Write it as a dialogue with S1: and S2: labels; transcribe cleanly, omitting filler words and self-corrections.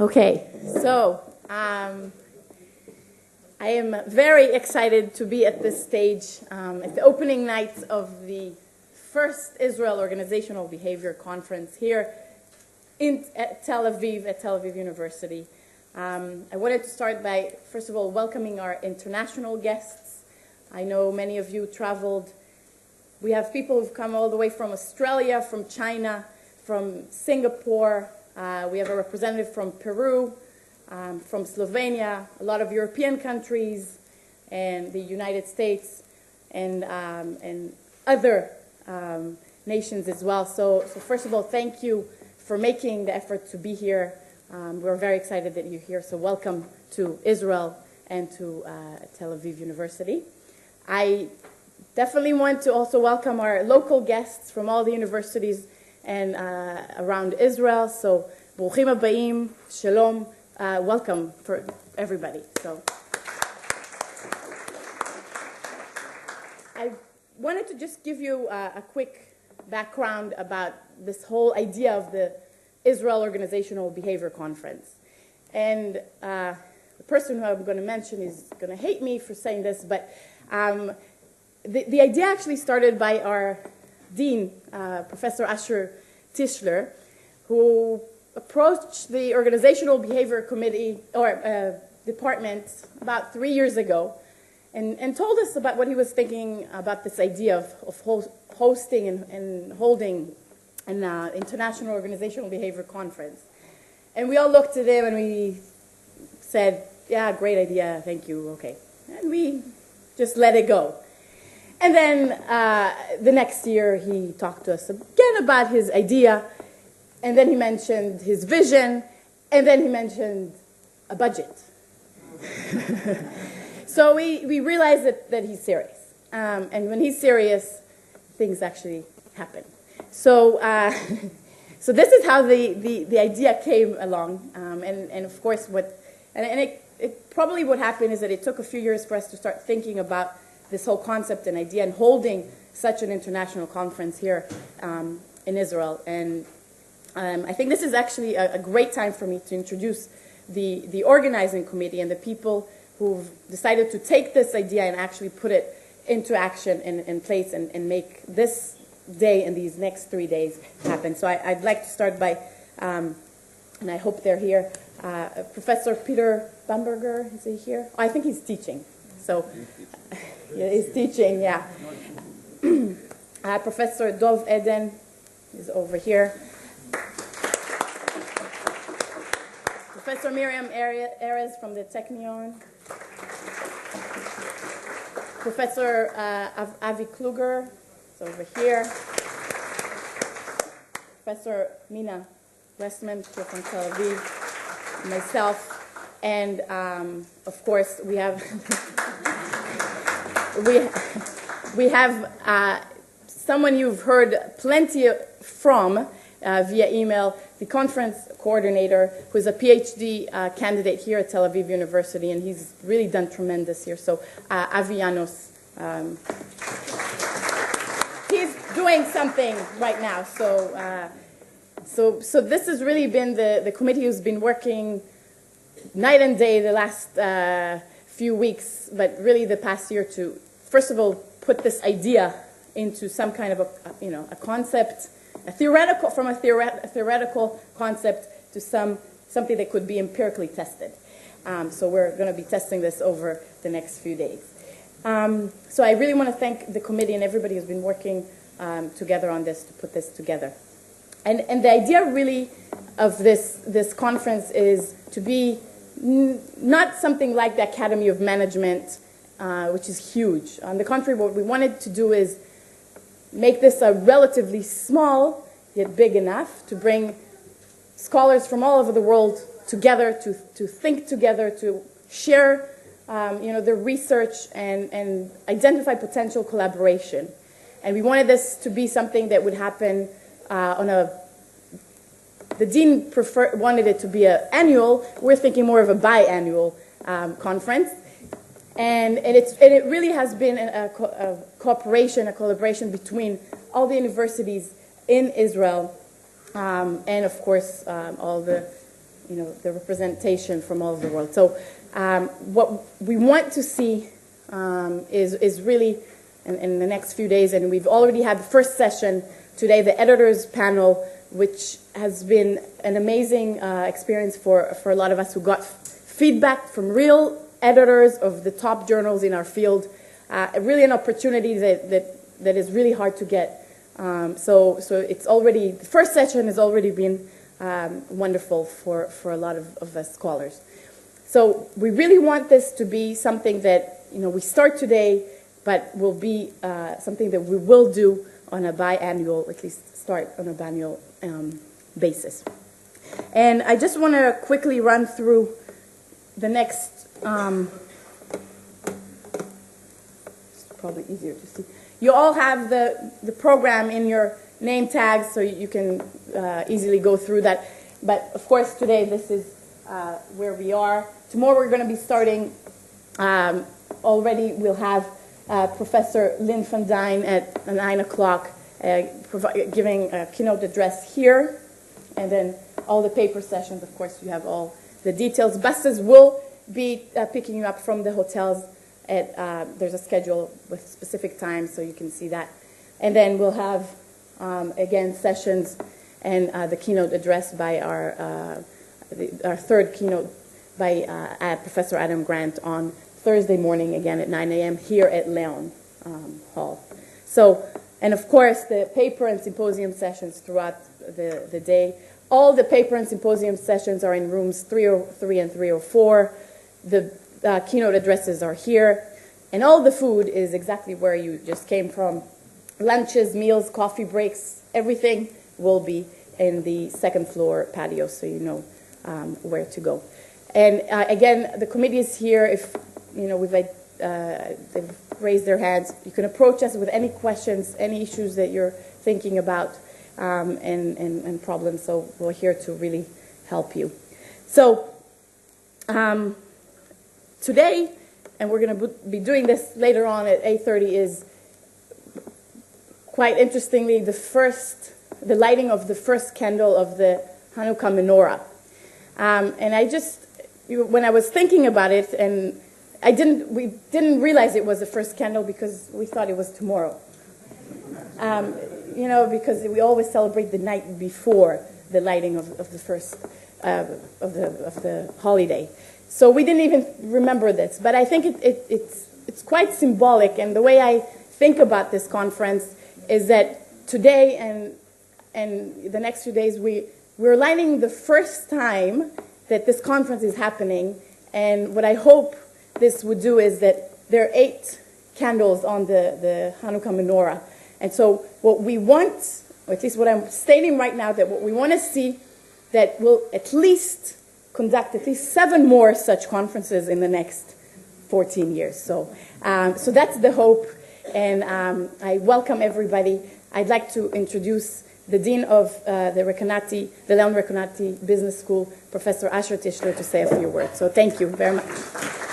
S1: Okay, so I am very excited to be at this stage at the opening night of the first Israel Organizational Behavior Conference here at Tel Aviv University. I wanted to start by, first of all, welcoming our international guests. I know many of you traveled. We have people who've come all the way from Australia, from China, from Singapore. We have a representative from Peru, from Slovenia, a lot of European countries, and the United States, and other nations as well. So first of all, thank you for making the effort to be here. We're very excited that you're here, so welcome to Israel and to Tel Aviv University. I definitely want to also welcome our local guests from all the universities and around Israel. So, Bruchim Habayim, Shalom, welcome for everybody. So, I wanted to just give you a quick background about this whole idea of the Israel Organizational Behavior Conference. And the person who I'm going to mention is going to hate me for saying this, but the idea actually started by our dean, Professor Asher Tischler, who approached the Organizational Behavior Committee or department about 3 years ago and told us about what he was thinking about this idea of hosting and holding an International Organizational Behavior Conference. And we all looked at him and we said, yeah, great idea, thank you, okay. And we just let it go. And then the next year he talked to us again about his idea, and then he mentioned his vision, and then he mentioned a budget. So we realized that he's serious. And when he's serious, things actually happen. So so this is how the idea came along. And of course, it probably what happened is that it took a few years for us to start thinking about this whole concept and idea and holding such an international conference here in Israel. And I think this is actually a great time for me to introduce the organizing committee and the people who've decided to take this idea and actually put it into action and in place and make this day and these next 3 days happen. So I'd like to start by, and I hope they're here, Professor Peter Bamberger, is he here? Oh, I think he's teaching. So yeah, he's teaching, yeah. Professor Dov Eden is over here. Professor Miriam Erez from the Technion. Professor Avi Kluger is over here. Professor Mina Westman here from Tel Aviv. Myself. And of course, we have we have someone you've heard plenty from via email, the conference coordinator, who's a PhD candidate here at Tel Aviv University, and he's really done tremendous here. So Avi Yanos, he's doing something right now. So this has really been the committee who's been working night and day the last few weeks, but really the past year to, first of all, put this idea into some kind of a concept, from a theoretical concept to something that could be empirically tested. So we're going to be testing this over the next few days. So I really want to thank the committee and everybody who's been working together on this to put this together. And the idea really of this conference is to be not something like the Academy of Management, which is huge. On the contrary, what we wanted to do is make this a relatively small, yet big enough, to bring scholars from all over the world together, to think together, to share their research and identify potential collaboration. And we wanted this to be something that would happen the dean wanted it to be an annual. We're thinking more of a biannual conference. And it really has been a collaboration between all the universities in Israel, and of course all the the representation from all over the world. So what we want to see is really in the next few days, and we've already had the first session today, the editors panel, which has been an amazing experience for a lot of us who got feedback from real editors of the top journals in our field. Really an opportunity that is really hard to get. So it's already, the first session has already been wonderful for a lot of us scholars. So we really want this to be something that, we start today, but will be something that we will do on a biannual, at least start on a biannual basis. And I just want to quickly run through the next, it's probably easier to see. You all have the program in your name tags, so you can easily go through that. But of course, today this is where we are. Tomorrow we're going to be starting, already we'll have Professor Lynn van Dijn at 9 o'clock giving a keynote address here. And then all the paper sessions, of course, you have all the details. Buses will be picking you up from the hotels. There's a schedule with specific times, so you can see that. And then we'll have, again, sessions and the keynote address by our third keynote by Professor Adam Grant on Thursday morning, again at 9 a.m. here at Leon Hall. So, and of course, the paper and symposium sessions throughout the day. All the paper and symposium sessions are in rooms 303 and 304. The keynote addresses are here. And all the food is exactly where you just came from. Lunches, meals, coffee breaks, everything will be in the second floor patio, so you know where to go. And again, the committee is here. If they've raised their hands, you can approach us with any questions, any issues that you're thinking about, and problems. So we're here to really help you. So today, and we're going to be doing this later on at 8:30, is quite interestingly the lighting of the first candle of the Hanukkah menorah. And I just, when I was thinking about it, and we didn't realize it was the first candle because we thought it was tomorrow. Because we always celebrate the night before the lighting of the first of the holiday. So we didn't even remember this, but I think it's quite symbolic. And the way I think about this conference is that today and the next few days we're lighting the first time that this conference is happening. And what I hope this would do is that there are 8 candles on the Hanukkah menorah. And so what we want, or at least what I'm stating right now, that what we want to see, that we'll at least conduct at least 7 more such conferences in the next 14 years. So that's the hope, and I welcome everybody. I'd like to introduce the Dean of the Leon Reconati Business School, Professor Asher Tischler, to say a few words. So thank you very much.